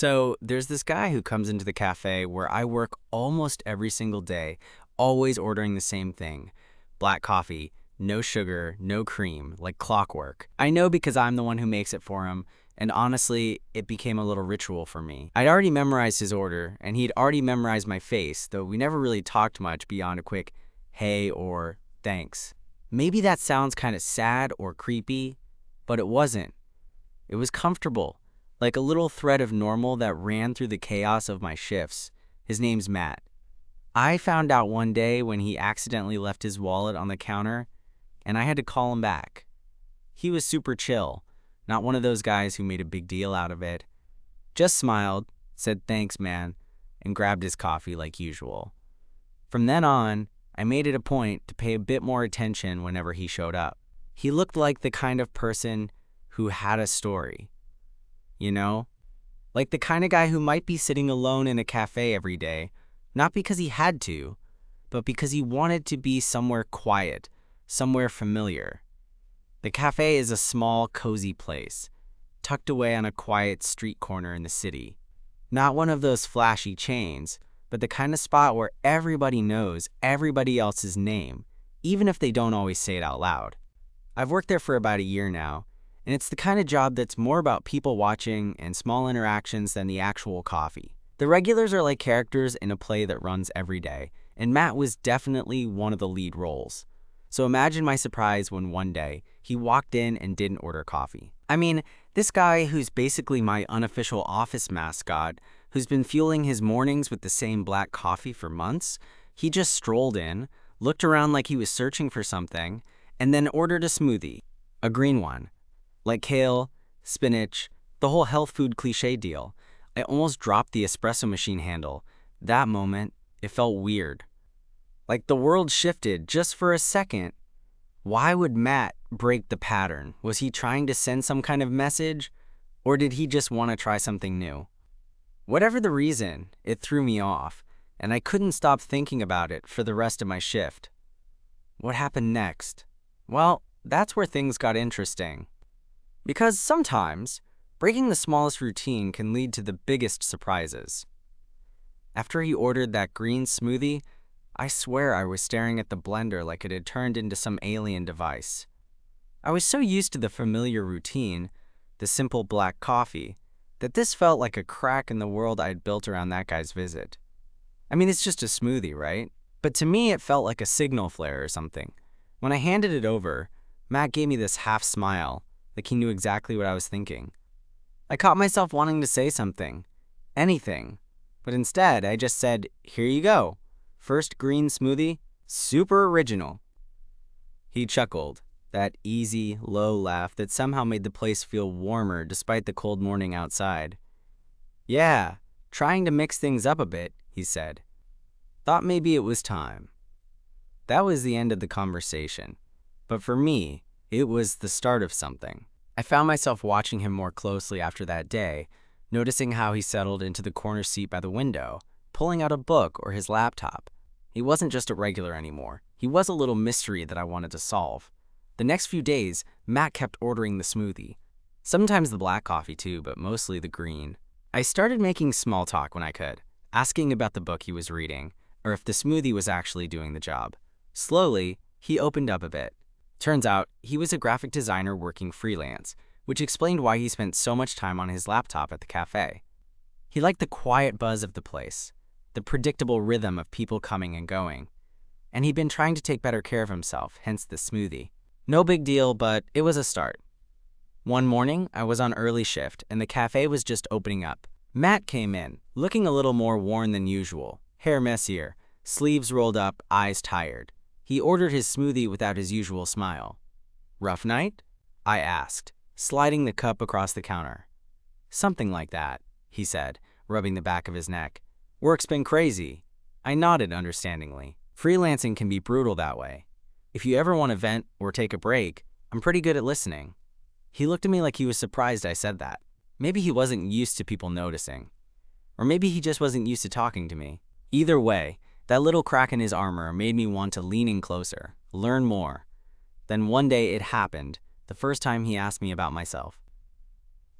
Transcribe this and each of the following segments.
So there's this guy who comes into the cafe where I work almost every single day, always ordering the same thing. Black coffee, no sugar, no cream, like clockwork. I know because I'm the one who makes it for him, and honestly, it became a little ritual for me. I'd already memorized his order, and he'd already memorized my face, though we never really talked much beyond a quick hey or thanks. Maybe that sounds kind of sad or creepy, but it wasn't. It was comfortable, like a little thread of normal that ran through the chaos of my shifts. His name's Matt. I found out one day when he accidentally left his wallet on the counter, and I had to call him back. He was super chill, not one of those guys who made a big deal out of it. Just smiled, said thanks, man, and grabbed his coffee like usual. From then on, I made it a point to pay a bit more attention whenever he showed up. He looked like the kind of person who had a story. You know? Like the kind of guy who might be sitting alone in a cafe every day, not because he had to, but because he wanted to be somewhere quiet, somewhere familiar. The cafe is a small, cozy place, tucked away on a quiet street corner in the city. Not one of those flashy chains, but the kind of spot where everybody knows everybody else's name, even if they don't always say it out loud. I've worked there for about a year now, and it's the kind of job that's more about people watching and small interactions than the actual coffee. The regulars are like characters in a play that runs every day, and Matt was definitely one of the lead roles. So imagine my surprise when one day he walked in and didn't order coffee. I mean, this guy who's basically my unofficial office mascot, who's been fueling his mornings with the same black coffee for months, he just strolled in, looked around like he was searching for something, and then ordered a smoothie, a green one. Like kale, spinach, the whole health food cliche deal. I almost dropped the espresso machine handle. That moment, it felt weird. Like the world shifted just for a second. Why would Matt break the pattern? Was he trying to send some kind of message? Or did he just want to try something new? Whatever the reason, it threw me off, and I couldn't stop thinking about it for the rest of my shift. What happened next? Well, that's where things got interesting. Because sometimes, breaking the smallest routine can lead to the biggest surprises. After he ordered that green smoothie, I swear I was staring at the blender like it had turned into some alien device. I was so used to the familiar routine, the simple black coffee, that this felt like a crack in the world I'd built around that guy's visit. I mean, it's just a smoothie, right? But to me, it felt like a signal flare or something. When I handed it over, Matt gave me this half smile, like he knew exactly what I was thinking. I caught myself wanting to say something, anything, but instead I just said, "Here you go. First green smoothie, super original." He chuckled, that easy, low laugh that somehow made the place feel warmer despite the cold morning outside. "Yeah, trying to mix things up a bit," he said. "Thought maybe it was time." That was the end of the conversation, but for me, it was the start of something. I found myself watching him more closely after that day, noticing how he settled into the corner seat by the window, pulling out a book or his laptop. He wasn't just a regular anymore. He was a little mystery that I wanted to solve. The next few days, Matt kept ordering the smoothie. Sometimes the black coffee too, but mostly the green. I started making small talk when I could, asking about the book he was reading, or if the smoothie was actually doing the job. Slowly, he opened up a bit. Turns out, he was a graphic designer working freelance, which explained why he spent so much time on his laptop at the cafe. He liked the quiet buzz of the place, the predictable rhythm of people coming and going. And he'd been trying to take better care of himself, hence the smoothie. No big deal, but it was a start. One morning, I was on early shift, and the cafe was just opening up. Matt came in, looking a little more worn than usual, hair messier, sleeves rolled up, eyes tired. He ordered his smoothie without his usual smile. "Rough night?" I asked, sliding the cup across the counter. "Something like that," he said, rubbing the back of his neck. "Work's been crazy." I nodded understandingly. Freelancing can be brutal that way. If you ever want to vent or take a break, I'm pretty good at listening. He looked at me like he was surprised I said that. Maybe he wasn't used to people noticing. Or maybe he just wasn't used to talking to me. Either way, that little crack in his armor made me want to lean in closer, learn more. Then one day it happened, the first time he asked me about myself.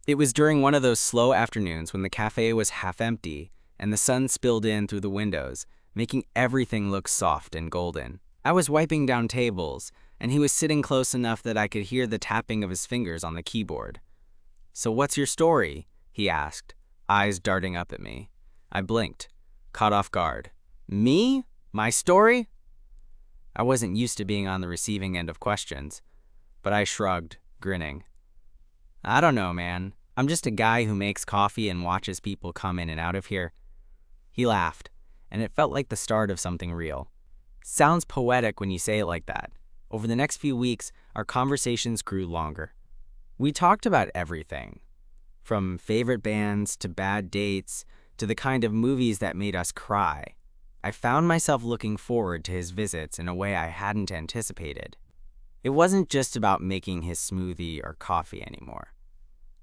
It was during one of those slow afternoons when the cafe was half empty and the sun spilled in through the windows, making everything look soft and golden. I was wiping down tables, and he was sitting close enough that I could hear the tapping of his fingers on the keyboard. "So what's your story?" he asked, eyes darting up at me. I blinked, caught off guard. "Me? My story?" I wasn't used to being on the receiving end of questions, but I shrugged, grinning. "I don't know, man. I'm just a guy who makes coffee and watches people come in and out of here." He laughed, and it felt like the start of something real. Sounds poetic when you say it like that. Over the next few weeks, our conversations grew longer. We talked about everything, from favorite bands to bad dates to the kind of movies that made us cry. I found myself looking forward to his visits in a way I hadn't anticipated. It wasn't just about making his smoothie or coffee anymore.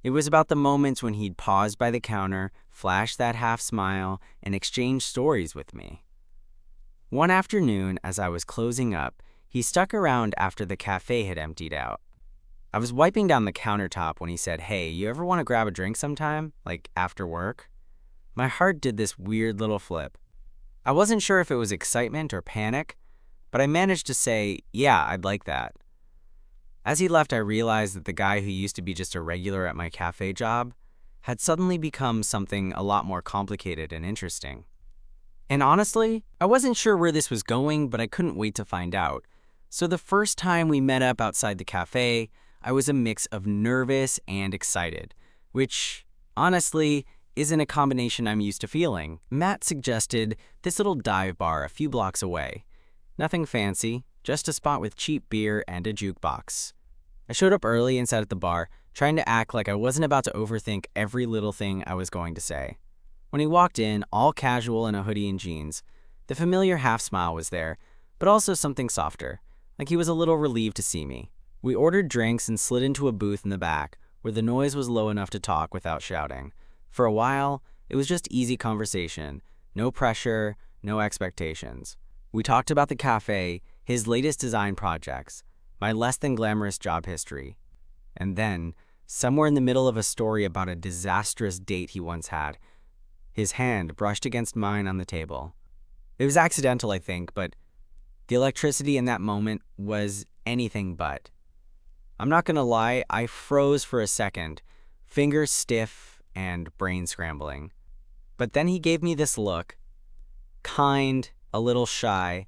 It was about the moments when he'd pause by the counter, flash that half smile, and exchange stories with me. One afternoon, as I was closing up, he stuck around after the cafe had emptied out. I was wiping down the countertop when he said, "Hey, you ever want to grab a drink sometime? Like after work?" My heart did this weird little flip. I wasn't sure if it was excitement or panic, but I managed to say, "Yeah, I'd like that." As he left, I realized that the guy who used to be just a regular at my cafe job had suddenly become something a lot more complicated and interesting. And honestly, I wasn't sure where this was going, but I couldn't wait to find out. So the first time we met up outside the cafe, I was a mix of nervous and excited, which, honestly, isn't a combination I'm used to feeling. Matt suggested this little dive bar a few blocks away. Nothing fancy, just a spot with cheap beer and a jukebox. I showed up early and sat at the bar, trying to act like I wasn't about to overthink every little thing I was going to say. When he walked in, all casual in a hoodie and jeans, the familiar half smile was there, but also something softer, like he was a little relieved to see me. We ordered drinks and slid into a booth in the back, where the noise was low enough to talk without shouting. For a while, it was just easy conversation, no pressure, no expectations. We talked about the cafe, his latest design projects, my less than glamorous job history. And then, somewhere in the middle of a story about a disastrous date he once had, his hand brushed against mine on the table. It was accidental, I think, but the electricity in that moment was anything but. I'm not gonna lie, I froze for a second, fingers stiff and brain scrambling. But then he gave me this look, kind, a little shy,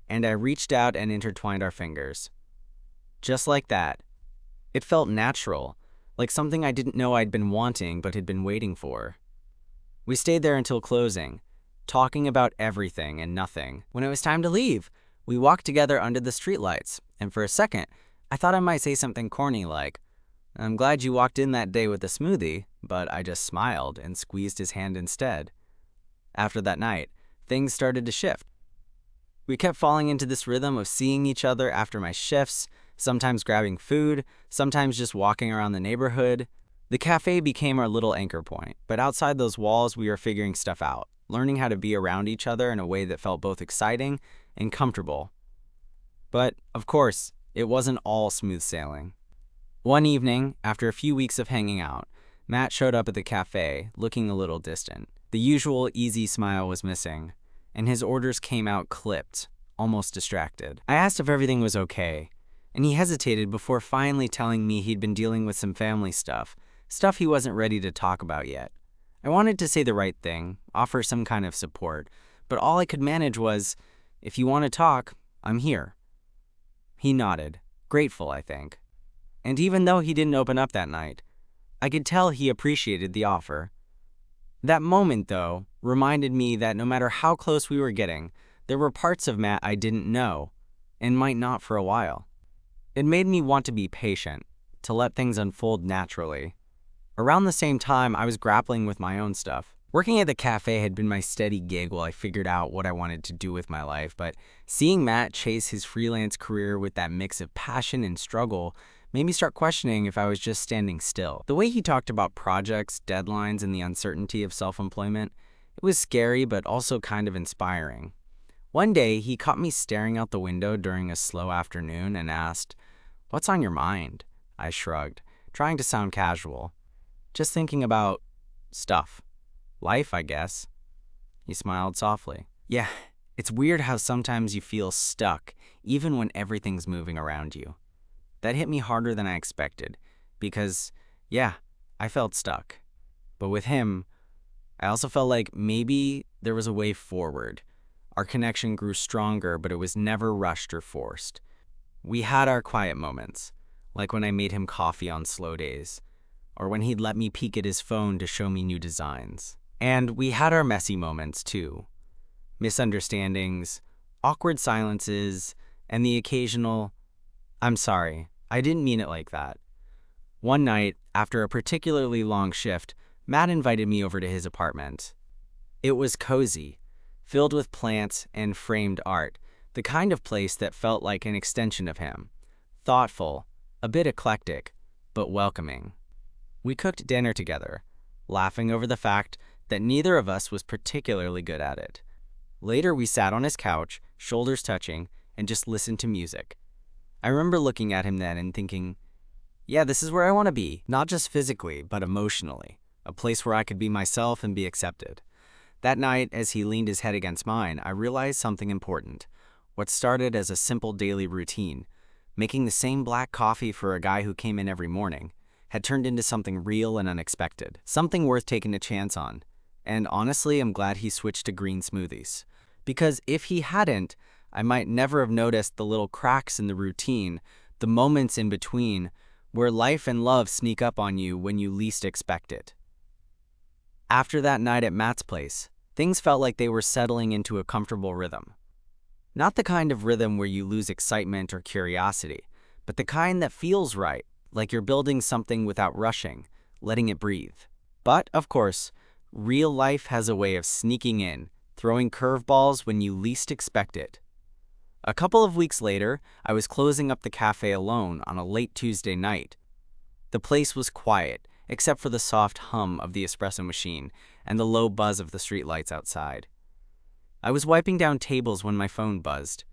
and I reached out and intertwined our fingers. Just like that. It felt natural, like something I didn't know I'd been wanting but had been waiting for. We stayed there until closing, talking about everything and nothing. When it was time to leave, we walked together under the streetlights, and for a second, I thought I might say something corny like, "I'm glad you walked in that day with a smoothie," but I just smiled and squeezed his hand instead. After that night, things started to shift. We kept falling into this rhythm of seeing each other after my shifts, sometimes grabbing food, sometimes just walking around the neighborhood. The cafe became our little anchor point, but outside those walls we were figuring stuff out, learning how to be around each other in a way that felt both exciting and comfortable. But, of course, it wasn't all smooth sailing. One evening, after a few weeks of hanging out, Matt showed up at the cafe, looking a little distant. The usual easy smile was missing, and his orders came out clipped, almost distracted. I asked if everything was okay, and he hesitated before finally telling me he'd been dealing with some family stuff he wasn't ready to talk about yet. I wanted to say the right thing, offer some kind of support, but all I could manage was, "If you want to talk, I'm here." He nodded, grateful, I think. And even though he didn't open up that night, I could tell he appreciated the offer. That moment, though, reminded me that no matter how close we were getting, there were parts of Matt I didn't know, and might not for a while. It made me want to be patient, to let things unfold naturally. Around the same time, I was grappling with my own stuff. Working at the cafe had been my steady gig while I figured out what I wanted to do with my life, but seeing Matt chase his freelance career with that mix of passion and struggle made me start questioning if I was just standing still. The way he talked about projects, deadlines, and the uncertainty of self-employment, it was scary but also kind of inspiring. One day, he caught me staring out the window during a slow afternoon and asked, "What's on your mind?" I shrugged, trying to sound casual. Just thinking about stuff. Life, I guess. He smiled softly. Yeah, it's weird how sometimes you feel stuck, even when everything's moving around you. That hit me harder than I expected, because, yeah, I felt stuck. But with him, I also felt like maybe there was a way forward. Our connection grew stronger, but it was never rushed or forced. We had our quiet moments, like when I made him coffee on slow days, or when he'd let me peek at his phone to show me new designs. And we had our messy moments, too. Misunderstandings, awkward silences, and the occasional, "I'm sorry, I didn't mean it like that." One night, after a particularly long shift, Matt invited me over to his apartment. It was cozy, filled with plants and framed art, the kind of place that felt like an extension of him. Thoughtful, a bit eclectic, but welcoming. We cooked dinner together, laughing over the fact that neither of us was particularly good at it. Later, we sat on his couch, shoulders touching, and just listened to music. I remember looking at him then and thinking, yeah, this is where I want to be, not just physically, but emotionally. A place where I could be myself and be accepted. That night, as he leaned his head against mine, I realized something important. What started as a simple daily routine, making the same black coffee for a guy who came in every morning, had turned into something real and unexpected, something worth taking a chance on. And honestly, I'm glad he switched to green smoothies. Because if he hadn't, I might never have noticed the little cracks in the routine, the moments in between, where life and love sneak up on you when you least expect it. After that night at Matt's place, things felt like they were settling into a comfortable rhythm. Not the kind of rhythm where you lose excitement or curiosity, but the kind that feels right, like you're building something without rushing, letting it breathe. But, of course, real life has a way of sneaking in, throwing curveballs when you least expect it. A couple of weeks later, I was closing up the cafe alone on a late Tuesday night. The place was quiet, except for the soft hum of the espresso machine and the low buzz of the streetlights outside. I was wiping down tables when my phone buzzed.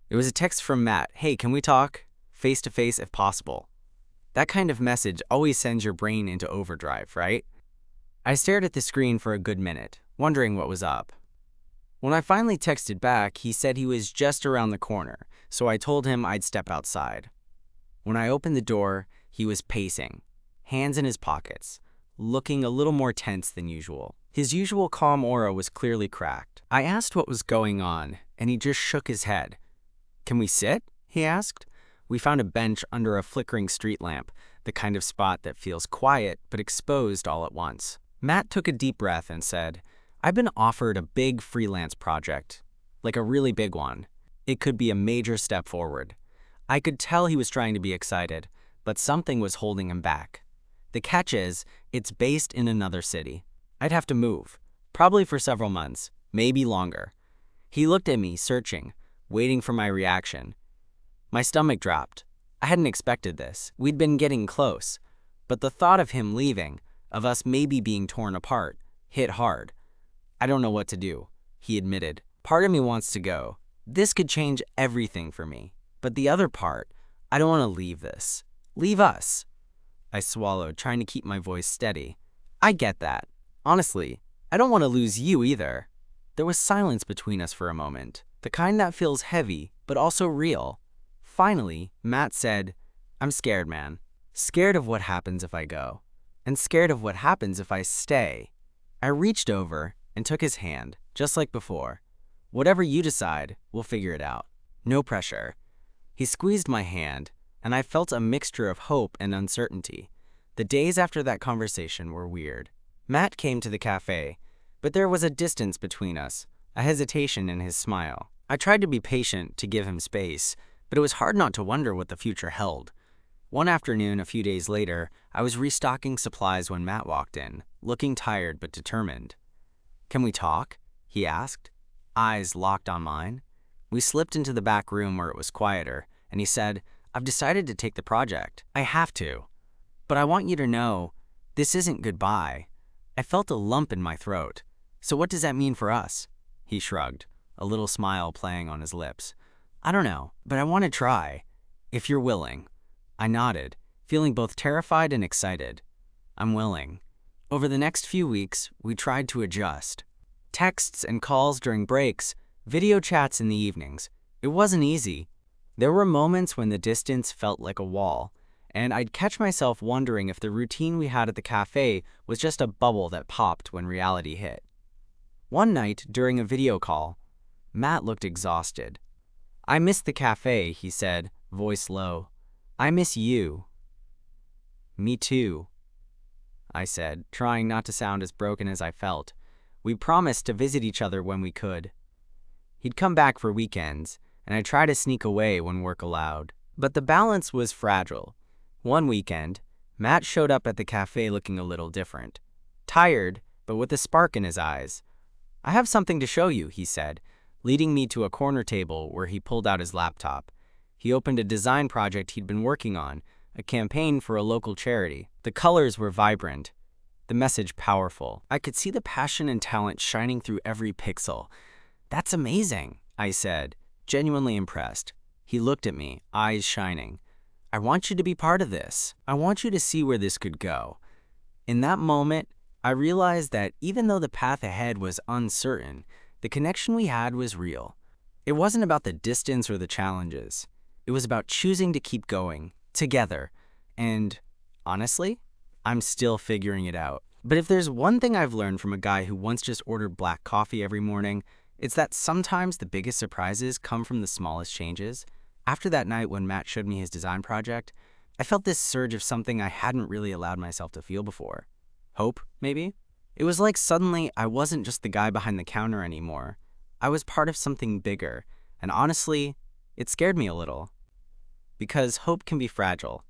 It was a text from Matt. Hey, can we talk? Face to face if possible. That kind of message always sends your brain into overdrive, right? I stared at the screen for a good minute, wondering what was up. When I finally texted back, he said he was just around the corner, so I told him I'd step outside. When I opened the door, he was pacing, hands in his pockets, looking a little more tense than usual. His usual calm aura was clearly cracked. I asked what was going on, and he just shook his head. Can we sit? He asked. We found a bench under a flickering street lamp, the kind of spot that feels quiet but exposed all at once. Matt took a deep breath and said, I've been offered a big freelance project, like a really big one. It could be a major step forward. I could tell he was trying to be excited, but something was holding him back. The catch is, it's based in another city. I'd have to move, probably for several months, maybe longer. He looked at me, searching, waiting for my reaction. My stomach dropped. I hadn't expected this. We'd been getting close, but the thought of him leaving, of us maybe being torn apart, hit hard. I don't know what to do, he admitted. Part of me wants to go. This could change everything for me. But the other part, I don't want to leave this. Leave us. I swallowed, trying to keep my voice steady. I get that. Honestly, I don't want to lose you either. There was silence between us for a moment, the kind that feels heavy, but also real. Finally, Matt said, I'm scared, man. Scared of what happens if I go. And scared of what happens if I stay. I reached over and took his hand, just like before. Whatever you decide, we'll figure it out. No pressure. He squeezed my hand, and I felt a mixture of hope and uncertainty. The days after that conversation were weird. Matt came to the cafe, but there was a distance between us, a hesitation in his smile. I tried to be patient, to give him space, but it was hard not to wonder what the future held. One afternoon, a few days later, I was restocking supplies when Matt walked in, looking tired but determined. Can we talk? He asked, eyes locked on mine. We slipped into the back room where it was quieter, and he said, I've decided to take the project. I have to. But I want you to know, this isn't goodbye. I felt a lump in my throat. So what does that mean for us? He shrugged, a little smile playing on his lips. I don't know, but I want to try, if you're willing. I nodded, feeling both terrified and excited. I'm willing. Over the next few weeks, we tried to adjust. Texts and calls during breaks, video chats in the evenings. It wasn't easy. There were moments when the distance felt like a wall, and I'd catch myself wondering if the routine we had at the cafe was just a bubble that popped when reality hit. One night, during a video call, Matt looked exhausted. "I miss the cafe," he said, voice low. "I miss you." "Me too," I said, trying not to sound as broken as I felt. We promised to visit each other when we could. He'd come back for weekends, and I'd try to sneak away when work allowed. But the balance was fragile. One weekend, Matt showed up at the cafe looking a little different. Tired, but with a spark in his eyes. "I have something to show you," he said, leading me to a corner table where he pulled out his laptop. He opened a design project he'd been working on, a campaign for a local charity. The colors were vibrant, the message powerful. I could see the passion and talent shining through every pixel. "That's amazing," I said, genuinely impressed. He looked at me, eyes shining. "I want you to be part of this. I want you to see where this could go." In that moment, I realized that even though the path ahead was uncertain, the connection we had was real. It wasn't about the distance or the challenges. It was about choosing to keep going, together. And honestly, I'm still figuring it out. But if there's one thing I've learned from a guy who once just ordered black coffee every morning, it's that sometimes the biggest surprises come from the smallest changes. After that night when Matt showed me his design project, I felt this surge of something I hadn't really allowed myself to feel before. Hope, maybe? It was like suddenly I wasn't just the guy behind the counter anymore. I was part of something bigger, and honestly, it scared me a little. Because hope can be fragile.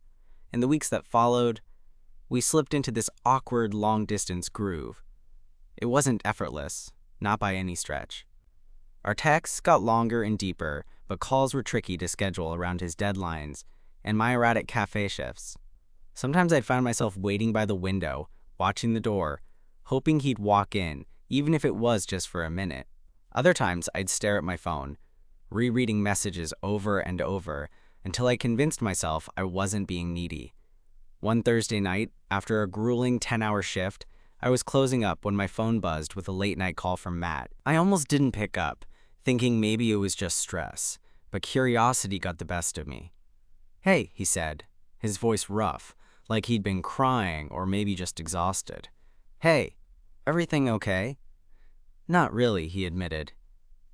In the weeks that followed, we slipped into this awkward long-distance groove. It wasn't effortless, not by any stretch. Our texts got longer and deeper, but calls were tricky to schedule around his deadlines and my erratic cafe shifts. Sometimes I'd find myself waiting by the window, watching the door, hoping he'd walk in, even if it was just for a minute. Other times, I'd stare at my phone, rereading messages over and over until I convinced myself I wasn't being needy. One Thursday night, after a grueling 10-hour shift, I was closing up when my phone buzzed with a late-night call from Matt. I almost didn't pick up, thinking maybe it was just stress, but curiosity got the best of me. "Hey," he said, his voice rough, like he'd been crying or maybe just exhausted. "Hey, everything okay?" "Not really," he admitted.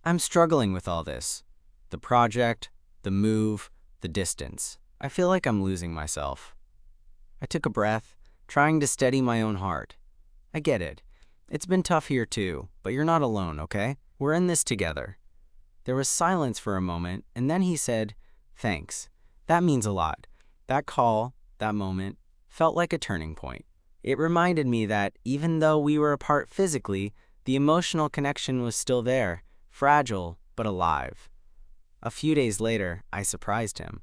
"I'm struggling with all this. The project, the move, the distance. I feel like I'm losing myself." I took a breath, trying to steady my own heart. "I get it. It's been tough here too, but you're not alone, okay? We're in this together." There was silence for a moment, and then he said, "Thanks. That means a lot." That call, that moment, felt like a turning point. It reminded me that even though we were apart physically, the emotional connection was still there, fragile but alive. A few days later, I surprised him.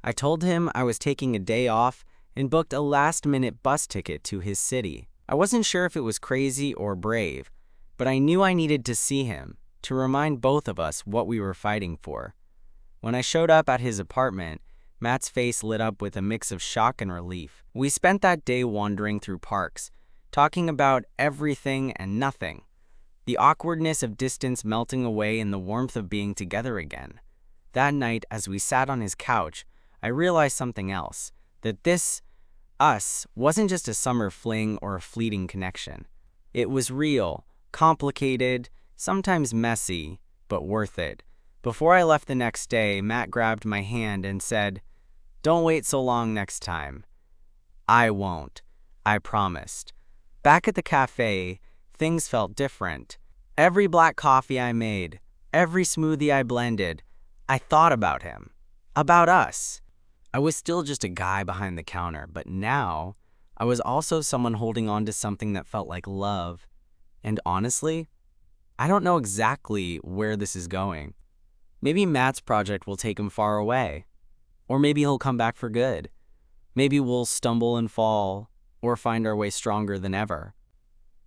I told him I was taking a day off and booked a last-minute bus ticket to his city. I wasn't sure if it was crazy or brave, but I knew I needed to see him, to remind both of us what we were fighting for. When I showed up at his apartment, Matt's face lit up with a mix of shock and relief. We spent that day wandering through parks, talking about everything and nothing, the awkwardness of distance melting away in the warmth of being together again. That night, as we sat on his couch, I realized something else, that this, us, wasn't just a summer fling or a fleeting connection. It was real, complicated, sometimes messy, but worth it. Before I left the next day, Matt grabbed my hand and said, "Don't wait so long next time." I won't. I promised. Back at the cafe, things felt different. Every black coffee I made, every smoothie I blended, I thought about him, about us. I was still just a guy behind the counter, but now I was also someone holding on to something that felt like love. And honestly, I don't know exactly where this is going. Maybe Matt's project will take him far away. Or maybe he'll come back for good. Maybe we'll stumble and fall, or find our way stronger than ever.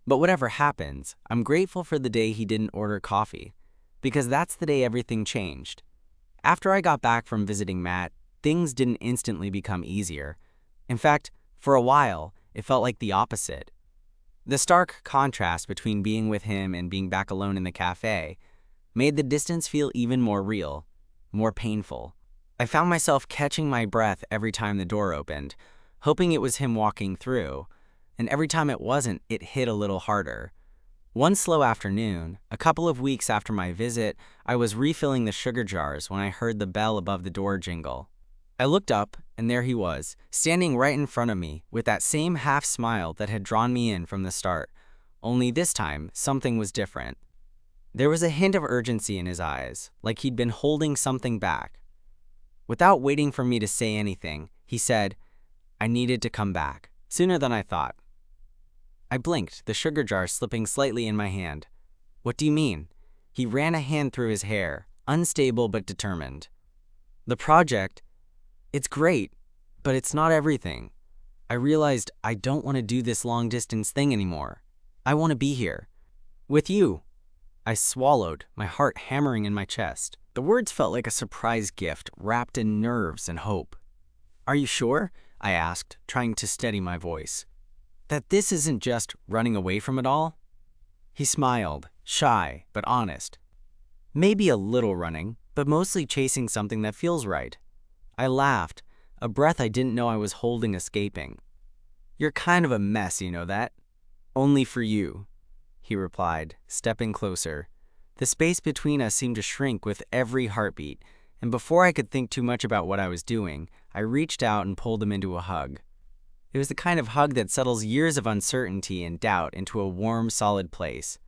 But whatever happens, I'm grateful for the day he didn't order coffee, because that's the day everything changed. After I got back from visiting Matt, things didn't instantly become easier. In fact, for a while, it felt like the opposite. The stark contrast between being with him and being back alone in the cafe made the distance feel even more real, more painful. I found myself catching my breath every time the door opened, hoping it was him walking through, and every time it wasn't, it hit a little harder. One slow afternoon, a couple of weeks after my visit, I was refilling the sugar jars when I heard the bell above the door jingle. I looked up, and there he was, standing right in front of me, with that same half-smile that had drawn me in from the start. Only this time, something was different. There was a hint of urgency in his eyes, like he'd been holding something back. Without waiting for me to say anything, he said, "I needed to come back, sooner than I thought." I blinked, the sugar jar slipping slightly in my hand. "What do you mean?" He ran a hand through his hair, unstable but determined. "The project, it's great, but it's not everything. I realized I don't want to do this long-distance thing anymore. I want to be here. With you." I swallowed, my heart hammering in my chest. The words felt like a surprise gift wrapped in nerves and hope. "Are you sure?" I asked, trying to steady my voice. "That this isn't just running away from it all?" He smiled, shy but honest. "Maybe a little running, but mostly chasing something that feels right." I laughed, a breath I didn't know I was holding escaping. "You're kind of a mess, you know that?" "Only for you," he replied, stepping closer. The space between us seemed to shrink with every heartbeat, and before I could think too much about what I was doing, I reached out and pulled him into a hug. It was the kind of hug that settles years of uncertainty and doubt into a warm, solid place.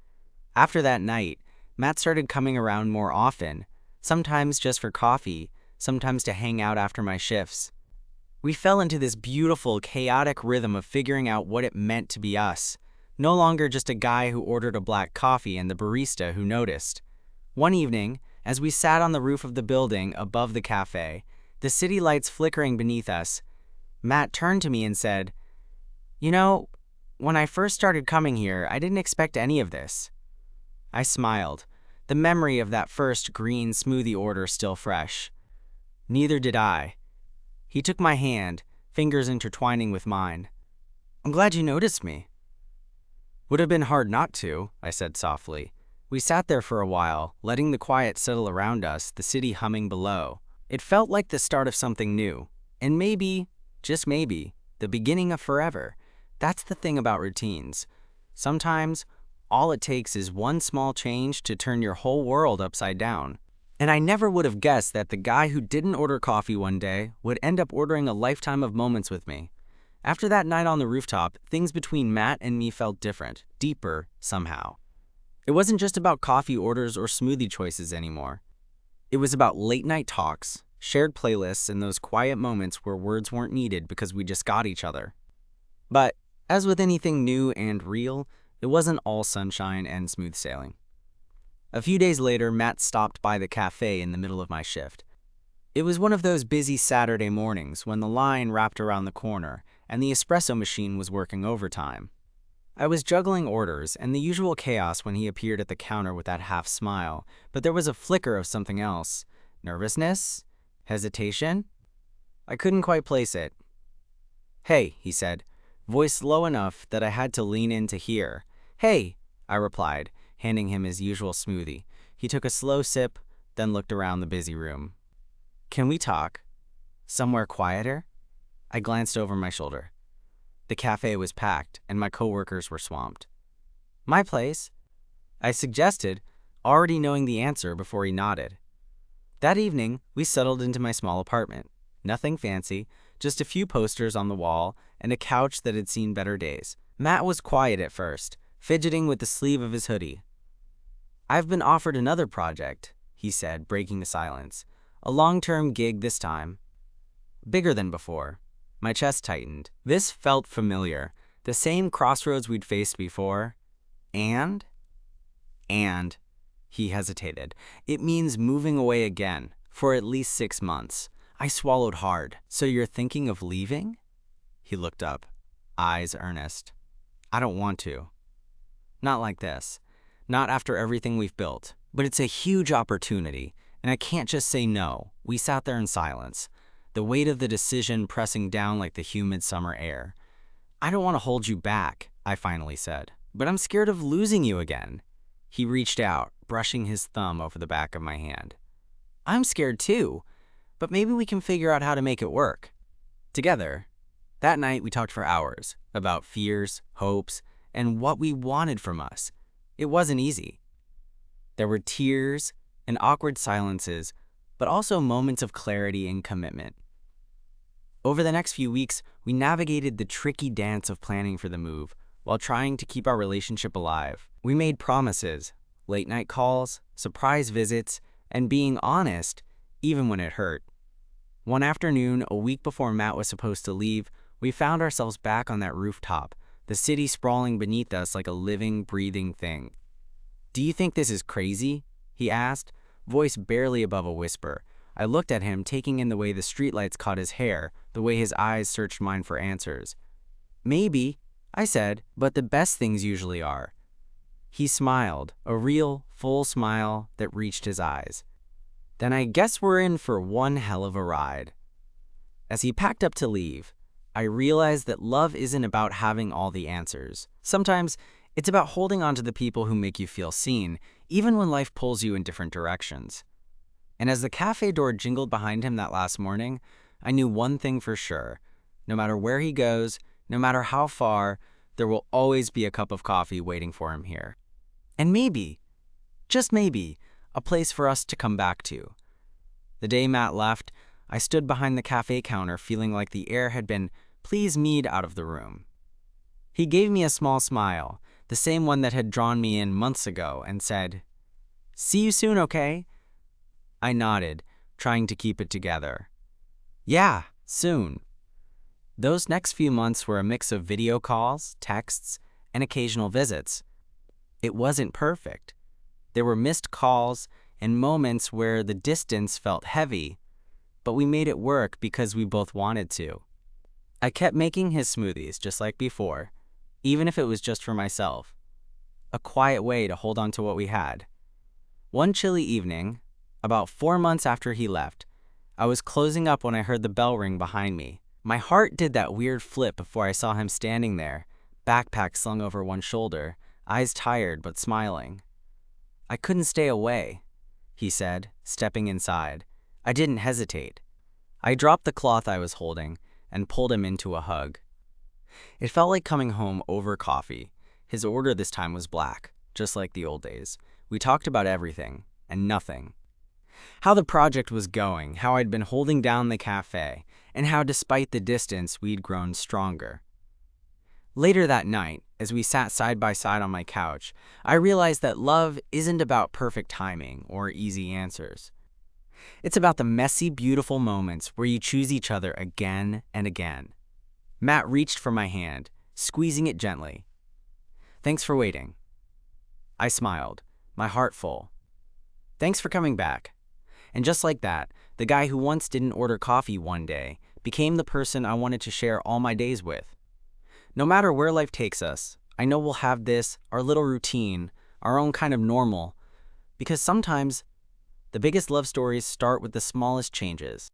After that night, Matt started coming around more often, sometimes just for coffee, sometimes to hang out after my shifts. We fell into this beautiful, chaotic rhythm of figuring out what it meant to be us. No longer just a guy who ordered a black coffee and the barista who noticed. One evening, as we sat on the roof of the building above the cafe, the city lights flickering beneath us, Matt turned to me and said, "You know, when I first started coming here, I didn't expect any of this." I smiled, the memory of that first green smoothie order still fresh. Neither did I. He took my hand, fingers intertwining with mine. "I'm glad you noticed me." "Would have been hard not to," I said softly. We sat there for a while, letting the quiet settle around us, the city humming below. It felt like the start of something new, and maybe, just maybe, the beginning of forever. That's the thing about routines. Sometimes, all it takes is one small change to turn your whole world upside down. And I never would have guessed that the guy who didn't order coffee one day would end up ordering a lifetime of moments with me. After that night on the rooftop, things between Matt and me felt different, deeper, somehow. It wasn't just about coffee orders or smoothie choices anymore. It was about late-night talks, shared playlists, and those quiet moments where words weren't needed because we just got each other. But, as with anything new and real, it wasn't all sunshine and smooth sailing. A few days later, Matt stopped by the cafe in the middle of my shift. It was one of those busy Saturday mornings when the line wrapped around the corner and the espresso machine was working overtime. I was juggling orders and the usual chaos when he appeared at the counter with that half smile, but there was a flicker of something else. Nervousness? Hesitation? I couldn't quite place it. "Hey," he said, voice low enough that I had to lean in to hear. "Hey," I replied, handing him his usual smoothie. He took a slow sip, then looked around the busy room. "Can we talk? Somewhere quieter?" I glanced over my shoulder. The cafe was packed, and my coworkers were swamped. "My place?" I suggested, already knowing the answer before he nodded. That evening, we settled into my small apartment. Nothing fancy, just a few posters on the wall and a couch that had seen better days. Matt was quiet at first, fidgeting with the sleeve of his hoodie. "I've been offered another project," he said, breaking the silence. "A long-term gig this time. Bigger than before." My chest tightened. This felt familiar. The same crossroads we'd faced before. And, he hesitated. "It means moving away again, for at least 6 months." I swallowed hard. "So you're thinking of leaving?" He looked up, eyes earnest. "I don't want to. Not like this. Not after everything we've built. But it's a huge opportunity, and I can't just say no." We sat there in silence, the weight of the decision pressing down like the humid summer air. I don't want to hold you back, I finally said, but I'm scared of losing you again. He reached out, brushing his thumb over the back of my hand. I'm scared too, but maybe we can figure out how to make it work. Together, that night we talked for hours about fears, hopes, and what we wanted from us. It wasn't easy. There were tears and awkward silences, but also moments of clarity and commitment. Over the next few weeks, we navigated the tricky dance of planning for the move while trying to keep our relationship alive. We made promises, late-night calls, surprise visits, and being honest, even when it hurt. One afternoon, a week before Matt was supposed to leave, we found ourselves back on that rooftop, the city sprawling beneath us like a living, breathing thing. "Do you think this is crazy?" he asked, voice barely above a whisper. I looked at him, taking in the way the streetlights caught his hair, the way his eyes searched mine for answers. "Maybe," I said, "but the best things usually are." He smiled, a real, full smile that reached his eyes. "Then I guess we're in for one hell of a ride." As he packed up to leave, I realized that love isn't about having all the answers. Sometimes it's about holding on to the people who make you feel seen, even when life pulls you in different directions. And as the cafe door jingled behind him that last morning, I knew one thing for sure. No matter where he goes, no matter how far, there will always be a cup of coffee waiting for him here. And maybe, just maybe, a place for us to come back to. The day Matt left, I stood behind the cafe counter feeling like the air had been "please mead" out of the room. He gave me a small smile, the same one that had drawn me in months ago, and said, "See you soon, okay?" I nodded, trying to keep it together. "Yeah, soon." Those next few months were a mix of video calls, texts, and occasional visits. It wasn't perfect. There were missed calls and moments where the distance felt heavy, but we made it work because we both wanted to. I kept making his smoothies just like before, even if it was just for myself. A quiet way to hold on to what we had. One chilly evening, about 4 months after he left, I was closing up when I heard the bell ring behind me. My heart did that weird flip before I saw him standing there, backpack slung over one shoulder, eyes tired but smiling. "I couldn't stay away," he said, stepping inside. I didn't hesitate. I dropped the cloth I was holding and pulled him into a hug. It felt like coming home over coffee. His order this time was black, just like the old days. We talked about everything and nothing. How the project was going, how I'd been holding down the cafe, and how despite the distance, we'd grown stronger. Later that night, as we sat side by side on my couch, I realized that love isn't about perfect timing or easy answers. It's about the messy, beautiful moments where you choose each other again and again. Matt reached for my hand, squeezing it gently. "Thanks for waiting." I smiled, my heart full. "Thanks for coming back." And just like that, the guy who once didn't order coffee one day became the person I wanted to share all my days with. No matter where life takes us, I know we'll have this, our little routine, our own kind of normal, because sometimes the biggest love stories start with the smallest changes.